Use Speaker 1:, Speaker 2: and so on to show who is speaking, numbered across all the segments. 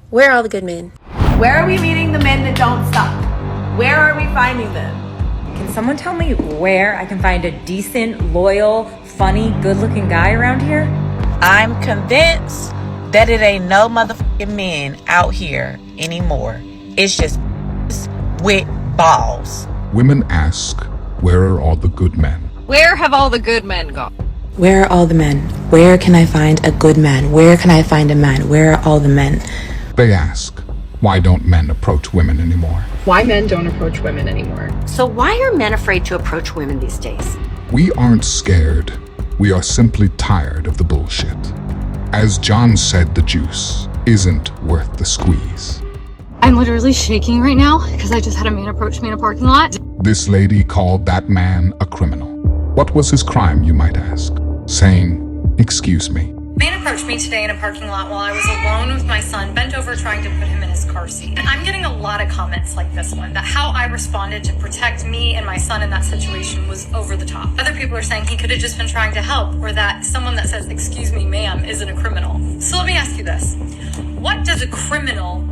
Speaker 1: Where are all the good men?
Speaker 2: Where are we meeting the men that don't stop? Where are we finding them?
Speaker 3: Can someone tell me where I can find a decent, loyal, funny, good-looking guy around here?
Speaker 4: I'm convinced that it ain't no motherfucking men out here anymore. It's just with balls.
Speaker 5: Women ask, where are all the good men?
Speaker 6: Where have all the good men gone?
Speaker 1: Where are all the men? Where can I find a good man? Where can I find a man? Where are all the men?
Speaker 5: They ask, why don't men approach women anymore?
Speaker 7: Why men don't approach women anymore.
Speaker 8: So why are men afraid to approach women these days?
Speaker 5: We aren't scared. We are simply tired of the bullshit. As John said, the juice isn't worth the squeeze.
Speaker 9: I'm literally shaking right now because I just had a man approach me in a parking lot.
Speaker 5: This lady called that man a criminal. What was his crime, you might ask? Saying, excuse me.
Speaker 9: A man approached me today in a parking lot while I was alone with my son, bent over trying to put him in his car seat. And I'm getting a lot of comments like this one, that how I responded to protect me and my son in that situation was over the top. Other people are saying he could have just been trying to help, or that someone that says, excuse me, ma'am, isn't a criminal. So let me ask you this. What does a criminal...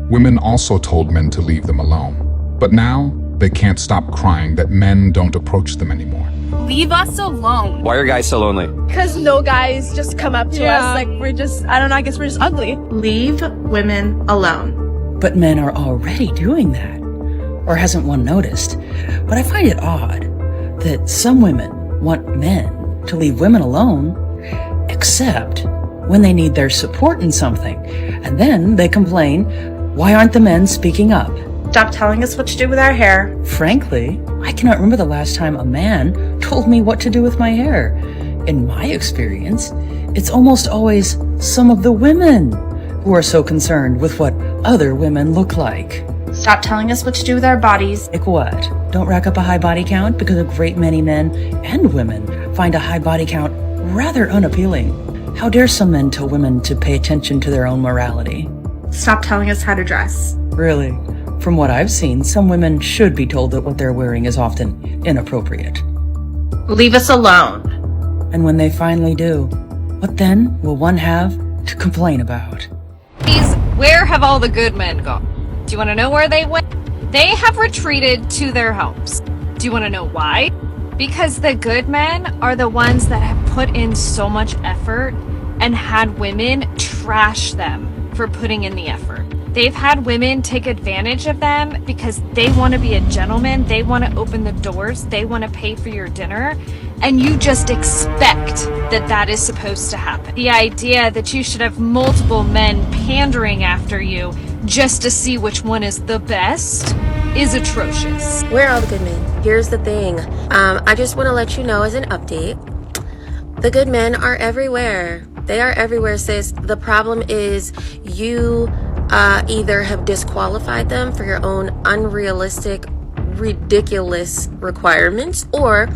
Speaker 5: Women also told men to leave them alone. But now, they can't stop crying that men don't approach them anymore.
Speaker 9: Leave us alone.
Speaker 10: Why are guys so lonely?
Speaker 2: Because no guys just come up to us like we're just, I don't know, I guess we're just ugly.
Speaker 11: Leave women alone.
Speaker 12: But men are already doing that. Or hasn't one noticed? But I find it odd that some women want men to leave women alone, except when they need their support in something. And then they complain, why aren't the men speaking up?
Speaker 11: Stop telling us what to do with our hair.
Speaker 12: Frankly, I cannot remember the last time a man told me what to do with my hair. In my experience, it's almost always some of the women who are so concerned with what other women look like.
Speaker 11: Stop telling us what to do with our bodies.
Speaker 12: Like what? Don't rack up a high body count because a great many men and women find a high body count rather unappealing. How dare some men tell women to pay attention to their own morality?
Speaker 11: Stop telling us how to dress.
Speaker 12: Really? From what I've seen, some women should be told that what they're wearing is often inappropriate.
Speaker 11: Leave us alone.
Speaker 12: And when they finally do, what then will one have to complain about?
Speaker 6: Where have all the good men gone? Do you want to know where they went? They have retreated to their homes. Do you want to know why? Because the good men are the ones that have put in so much effort and had women trash them for putting in the effort. They've had women take advantage of them because they want to be a gentleman, they want to open the doors, they want to pay for your dinner, and you just expect that that is supposed to happen. The idea that you should have multiple men pandering after you just to see which one is the best is atrocious.
Speaker 1: Where are all the good men? Here's the thing. I just want to let you know as an update, the good men are everywhere. They are everywhere, sis. The problem is you either have disqualified them for your own unrealistic, ridiculous requirements, or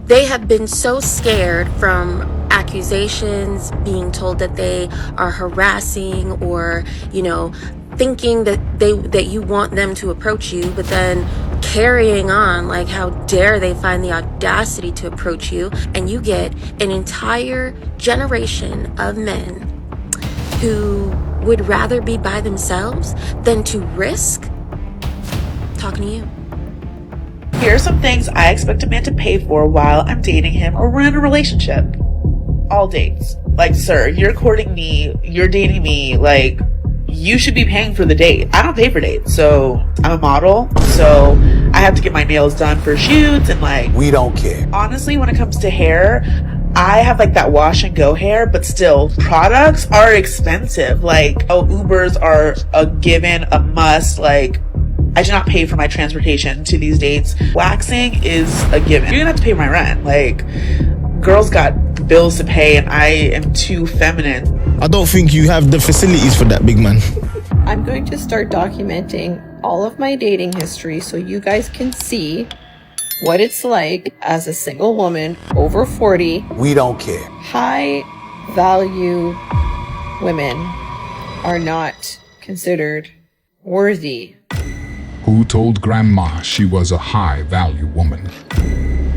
Speaker 1: they have been so scared from accusations, being told that they are harassing, or, you know, thinking that you want them to approach you, but then carrying on like how dare they find the audacity to approach you, and you get an entire generation of men who would rather be by themselves than to risk talking to you.
Speaker 13: Here are some things I expect a man to pay for while I'm dating him or we're in a relationship. All dates. Like, sir, you're courting me, you're dating me, like, you should be paying for the date. I don't pay for dates, so I'm a model, so I have to get my nails done for shoots and like...
Speaker 14: We don't care.
Speaker 13: Honestly, when it comes to hair, I have like that wash and go hair, but still, products are expensive. Like, Ubers are a given, a must. Like, I do not pay for my transportation to these dates. Waxing is a given. You're gonna have to pay my rent. Like, girls got bills to pay and I am too feminine.
Speaker 14: I don't think you have the facilities for that, big man.
Speaker 7: I'm going to start documenting all of my dating history so you guys can see what it's like as a single woman over 40.
Speaker 14: We don't care.
Speaker 7: High value women are not considered worthy.
Speaker 5: Who told grandma she was a high value woman?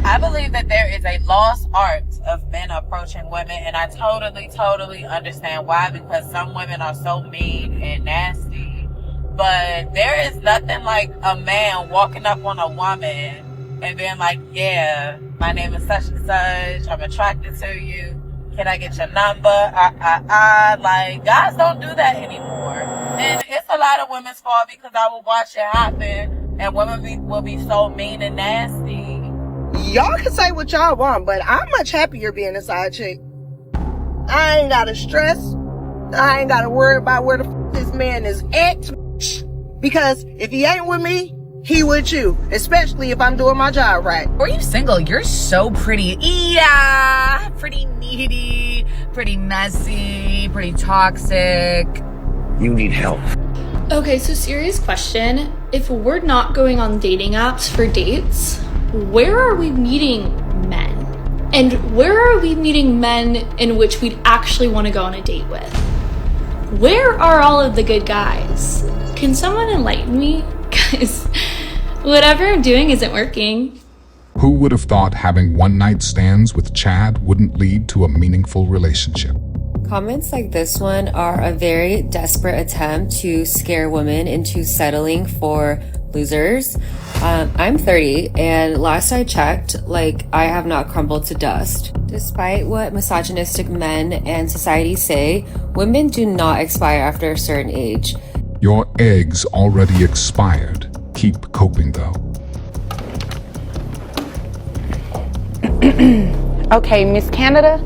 Speaker 4: I believe that there is a lost art of men approaching women, and I totally understand why, because some women are so mean and nasty But there is nothing like a man walking up on a woman and being like, yeah, my name is such and such, I'm attracted to you, can I get your number? Like, guys don't do that anymore. And it's a lot of women's fault because I will watch it happen and women will be so mean and nasty.
Speaker 10: Y'all can say what y'all want, but I'm much happier being a side chick. I ain't gotta stress. I ain't gotta worry about where the this man is at. Because if he ain't with me, he with you. Especially if I'm doing my job right.
Speaker 15: Or you single, you're so pretty. Yeah, pretty needy, pretty messy, pretty toxic.
Speaker 16: You need help.
Speaker 2: Okay, so serious question. If we're not going on dating apps for dates, where are we meeting men? And where are we meeting men in which we'd actually want to go on a date with? Where are all of the good guys? Can someone enlighten me? Because whatever I'm doing isn't working.
Speaker 5: Who would have thought having one-night stands with Chad wouldn't lead to a meaningful relationship?
Speaker 1: Comments like this one are a very desperate attempt to scare women into settling for losers. I'm 30 and last I checked, I have not crumbled to dust. Despite what misogynistic men and society say, women do not expire after a certain age.
Speaker 5: Your eggs already expired. Keep coping though.
Speaker 17: Okay, Miss Canada.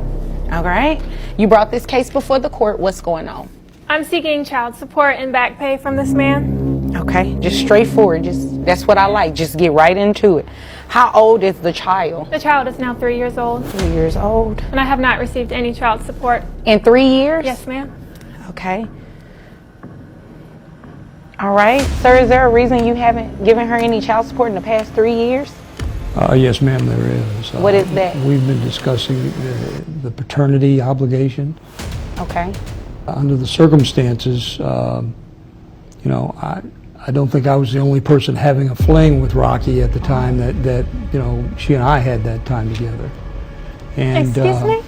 Speaker 17: All right. You brought this case before the court. What's going on?
Speaker 18: I'm seeking child support and back pay from this man.
Speaker 17: Okay, just straightforward. That's what I like. Just get right into it. How old is the child?
Speaker 18: The child is now 3 years old.
Speaker 17: 3 years old.
Speaker 18: And I have not received any child support.
Speaker 17: In 3 years?
Speaker 18: Yes, ma'am.
Speaker 17: Okay. All right. Sir, is there a reason you haven't given her any child support in the past 3 years?
Speaker 19: Yes, ma'am, there is.
Speaker 17: What is that?
Speaker 19: We've been discussing the paternity obligation.
Speaker 17: Okay.
Speaker 19: Under the circumstances, I don't think I was the only person having a fling with Rocky at the time that she and I had that time together. And,
Speaker 18: excuse me?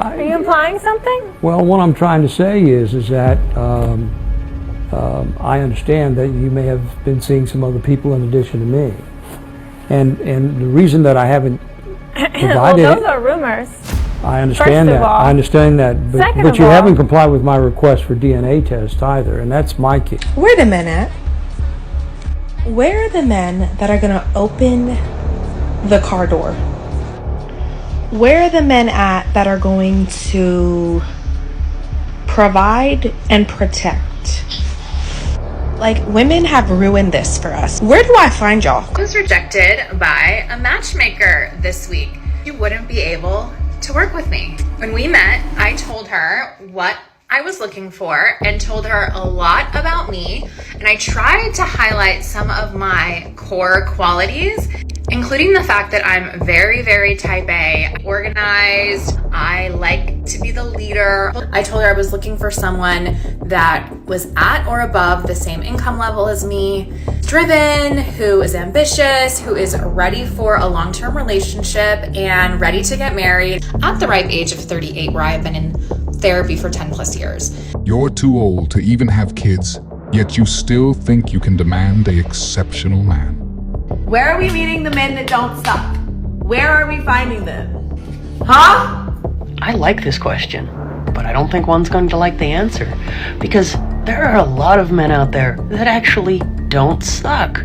Speaker 18: Are you implying something?
Speaker 19: Well, what I'm trying to say is that I understand that you may have been seeing some other people in addition to me. And the reason that I haven't provided
Speaker 18: well, those are rumors.
Speaker 19: I understand that. I understand that. But you haven't complied with my request for DNA test either, and that's my key.
Speaker 20: Where are the men at? Where are the men that are going to open the car door? Where are the men at that are going to provide and protect? Women have ruined this for us. Where do I find y'all?
Speaker 21: I was rejected by a matchmaker this week. You wouldn't be able to work with me. When we met, I told her what I was looking for and told her a lot about me. And I tried to highlight some of my core qualities, including the fact that I'm very, very type A, organized. I like to be the leader. I told her I was looking for someone that was at or above the same income level as me, driven, who is ambitious, who is ready for a long-term relationship and ready to get married at the ripe age of 38, where I've been in therapy for 10 plus years.
Speaker 5: You're too old to even have kids, yet you still think you can demand an exceptional man.
Speaker 22: Where are we meeting the men that don't suck? Where are we finding them? Huh?
Speaker 23: I like this question, but I don't think one's going to like the answer, because there are a lot of men out there that actually don't suck.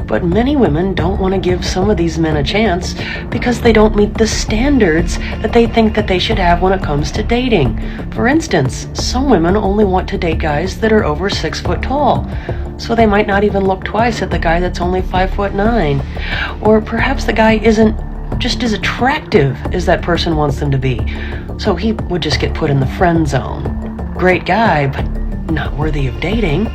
Speaker 23: But many women don't want to give some of these men a chance because they don't meet the standards that they think that they should have when it comes to dating. For instance, some women only want to date guys that are over 6 foot tall. So they might not even look twice at the guy that's only 5'9". Or perhaps the guy isn't just as attractive as that person wants them to be. So he would just get put in the friend zone. Great guy, but not worthy of dating.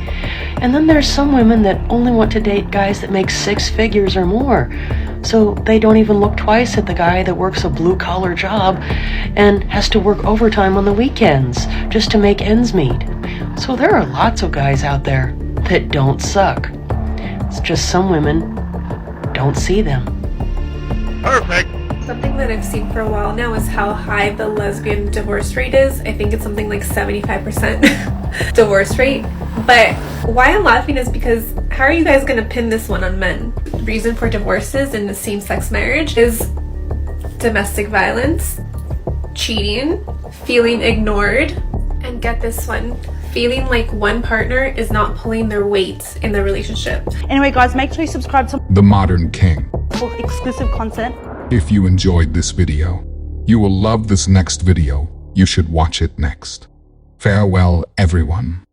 Speaker 23: And then there's some women that only want to date guys that make 6 figures or more. So they don't even look twice at the guy that works a blue-collar job and has to work overtime on the weekends just to make ends meet. So there are lots of guys out there that don't suck. It's just some women don't see them.
Speaker 24: Perfect. Something that I've seen for a while now is how high the lesbian divorce rate is. I think it's something like 75% divorce rate. But Why I'm laughing is because how are you guys going to pin this one on men? The reason for divorces in the same-sex marriage is domestic violence, cheating, feeling ignored, and get this one, feeling like one partner is not pulling their weight in the relationship.
Speaker 3: Anyway, guys, make sure you subscribe to
Speaker 5: The Modern King.
Speaker 3: for exclusive content.
Speaker 5: If you enjoyed this video, you will love this next video. You should watch it next. Farewell, everyone.